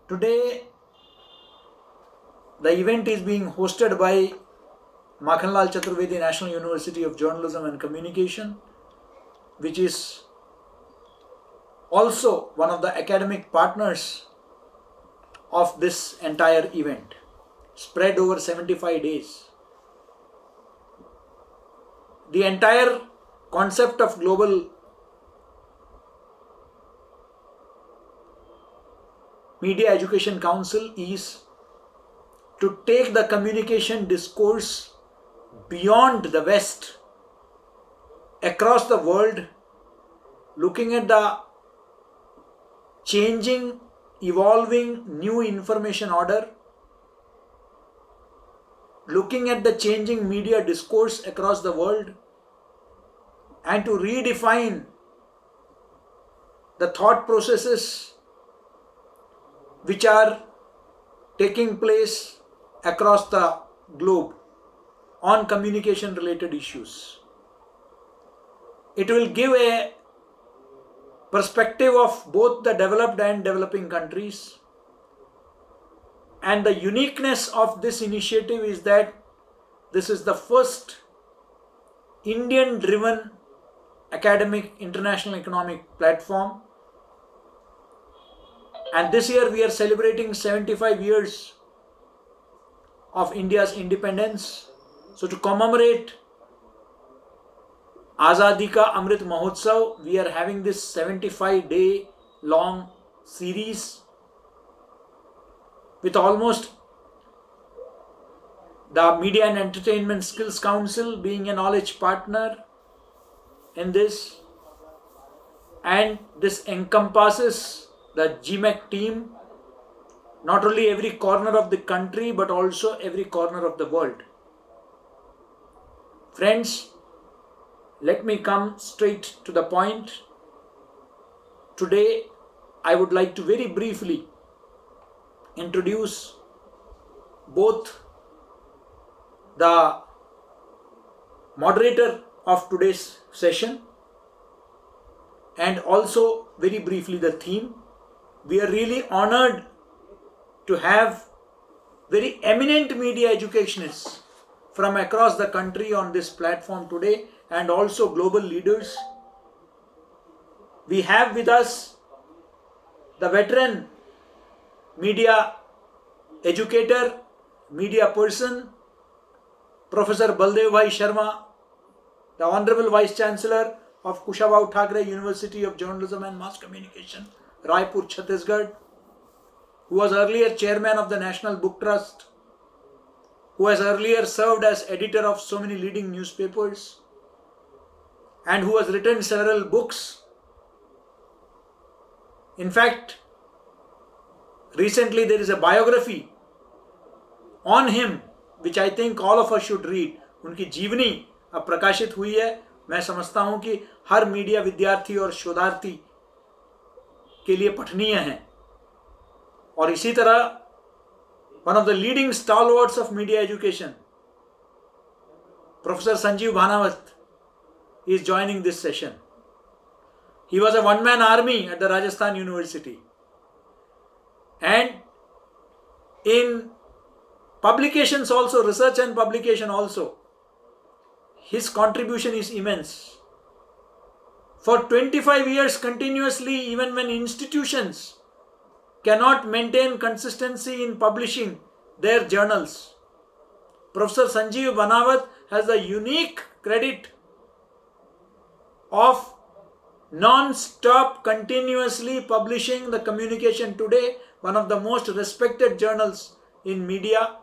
Today, the event is being hosted by Makhanlal Chaturvedi National University of Journalism and Communication, which is also one of the academic partners of this entire event, spread over 75 days. The entire concept of Global Media Education Council is to take the communication discourse beyond the West, across the world, looking at the changing, evolving new information order, looking at the changing media discourse across the world, and to redefine the thought processes which are taking place across the globe on communication related issues. It will give a perspective of both the developed and developing countries. And the uniqueness of this initiative is that this is the first Indian driven academic international economic platform. And this year we are celebrating 75 years of India's independence. So to commemorate Azadi Ka Amrit Mahotsav, we are having this 75-day long series with almost the Media and Entertainment Skills Council being a knowledge partner in this. And this encompasses the GMAC team, not only every corner of the country but also every corner of the world. Friends, let me come straight to the point. Today, I would like to very briefly introduce both the moderator of today's session and also very briefly the theme. We are really honored to have very eminent media educationists from across the country on this platform today, and also global leaders. We have with us the veteran media educator, media person, Professor Baldev Bhai Sharma, the Honorable Vice Chancellor of Kushabau Thakre University of Journalism and Mass Communication, Raipur, Chhattisgarh, who was earlier chairman of the National Book Trust, who has earlier served as editor of so many leading newspapers, and who has written several books. In fact, recently there is a biography on him which I think all of us should read. उनकी जीवनी अब प्रकाशित हुई है. मैं समझता हूं कि हर मीडिया विद्यार्थी और शोधार्थी के लिए पठनीय है. और इसी तरह one of the leading stalwarts of media education, Professor Sanjeev Bhanawat, is joining this session. He was a one-man army at the Rajasthan University. And in publications also, research and publication also, his contribution is immense. For 25 years continuously, even when institutions cannot maintain consistency in publishing their journals, Professor Sanjeev Bhanawat has the unique credit of non-stop continuously publishing the Communication Today, one of the most respected journals in media.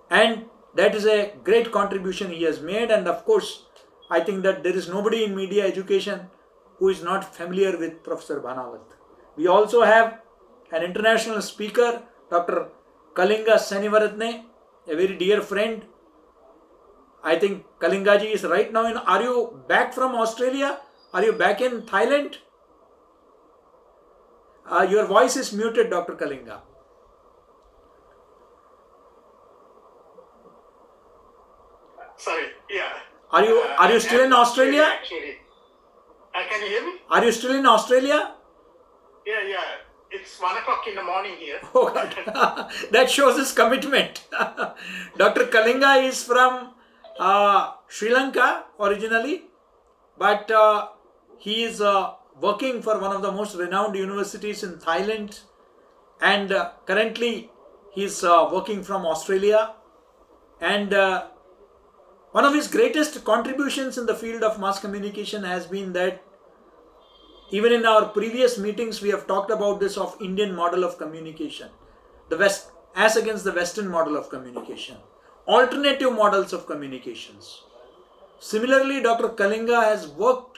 And that is a great contribution he has made. And of course, I think that there is nobody in media education who is not familiar with Professor Bhanawat. We also have an international speaker, Dr. Kalinga Senivaratne, a very dear friend. I think Kalingaji is right now in. Are you back from Australia? Are you back in Thailand? Your voice is muted, Dr. Kalinga. Sorry, yeah. Are you still in Australia? Actually, can you hear me? Are you still in Australia? Yeah. It's 1 o'clock in the morning here. Oh God, that shows his commitment. Dr. Kalinga is from Sri Lanka originally, but he is working for one of the most renowned universities in Thailand, and currently he is working from Australia. And one of his greatest contributions in the field of mass communication has been that even in our previous meetings we have talked about this of Indian model of communication, the West as against the Western model of communication, alternative models of communications. Similarly, Dr. Kalinga has worked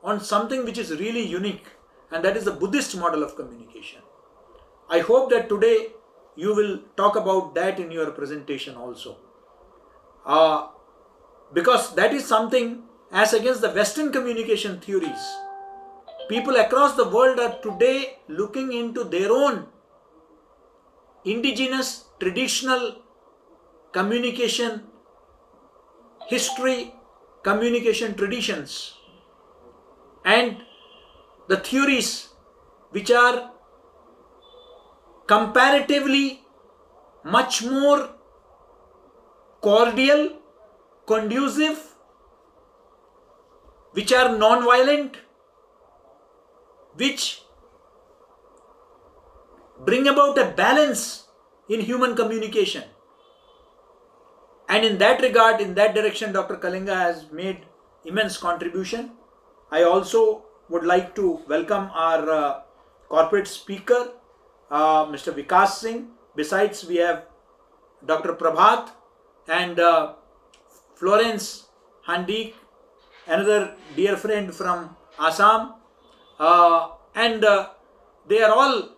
on something which is really unique, and that is the Buddhist model of communication. I hope that today you will talk about that in your presentation also. Because that is something as against the Western communication theories. People across the world are today looking into their own indigenous, traditional communication history, communication traditions, and the theories which are comparatively much more cordial, conducive, which are non-violent, which bring about a balance in human communication. And in that regard, in that direction, Dr. Kalinga has made immense contribution. I also would like to welcome our corporate speaker, Mr. Vikas Singh. Besides, we have Dr. Prabhat and Florence Handik, another dear friend from Assam. And they are all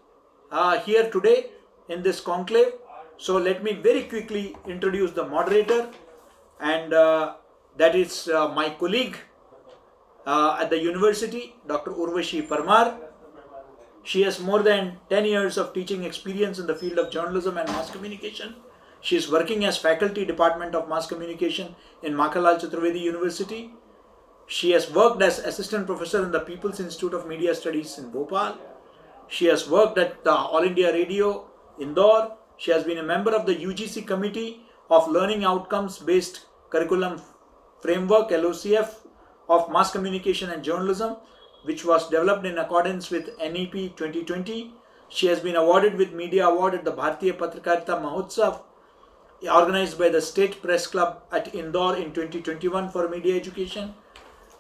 here today in this conclave. So let me very quickly introduce the moderator, and that is my colleague at the university, Dr. Urvashi Parmar. She has more than 10 years of teaching experience in the field of journalism and mass communication. She is working as faculty Department of Mass Communication in Makhalal Chaturvedi University. She has worked as assistant professor in the People's Institute of Media Studies in Bhopal. She has worked at the All India Radio, Indore. She has been a member of the UGC Committee of Learning Outcomes Based Curriculum Framework, LOCF, of Mass Communication and Journalism, which was developed in accordance with NEP 2020. She has been awarded with Media Award at the Bharatiya Patrakarita Mahotsav, organized by the State Press Club at Indore in 2021 for media education.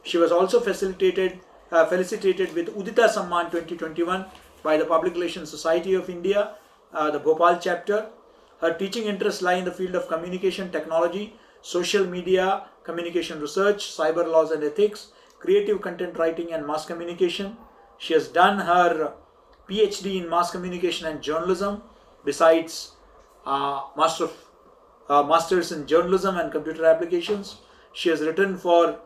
She was also felicitated with Udita Samman 2021 by the Public Relations Society of India, the Bhopal chapter. Her teaching interests lie in the field of communication technology, social media, communication research, cyber laws and ethics, creative content writing and mass communication. She has done her PhD in mass communication and journalism, besides masters in journalism and computer applications. She has written for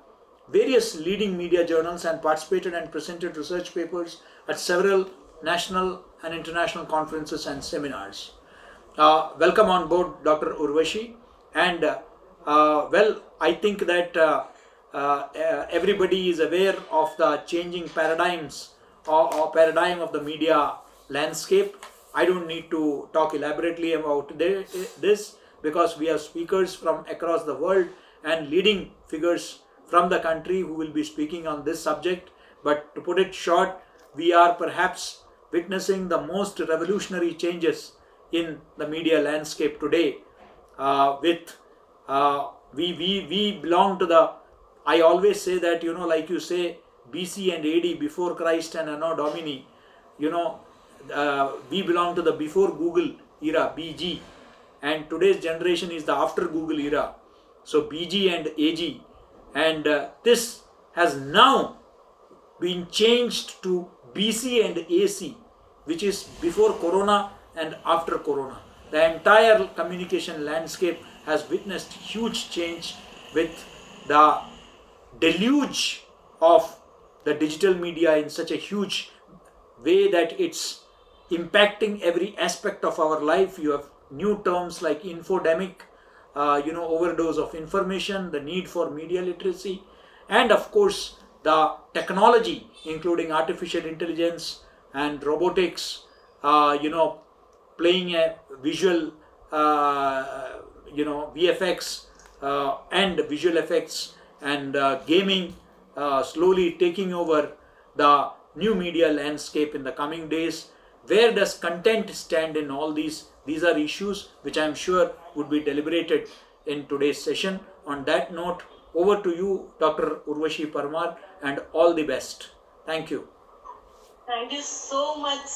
various leading media journals and participated and presented research papers at several national and international conferences and seminars. Welcome on board, Dr. Urvashi. And well, I think that everybody is aware of the changing paradigms or paradigm of the media landscape. I don't need to talk elaborately about this, because we have speakers from across the world and leading figures from the country who will be speaking on this subject. But to put it short, we are perhaps witnessing the most revolutionary changes in the media landscape today. We belong to the, I always say that, like you say, BC and AD, before Christ and Anno Domini, we belong to the before Google era, BG, and today's generation is the after Google era, so BG and AG. And this has now been changed to BC and AC, which is before Corona and after Corona. The entire communication landscape has witnessed huge change with the deluge of the digital media in such a huge way that it's impacting every aspect of our life. You have new terms like infodemic, overdose of information, the need for media literacy, and of course the technology, including artificial intelligence and robotics playing a visual, VFX and visual effects and gaming slowly taking over the new media landscape in the coming days. Where does content stand in all these? These are issues which I am sure would be deliberated in today's session. On that note, over to you, Dr. Urvashi Parmar, and all the best. Thank you. Thank you so much.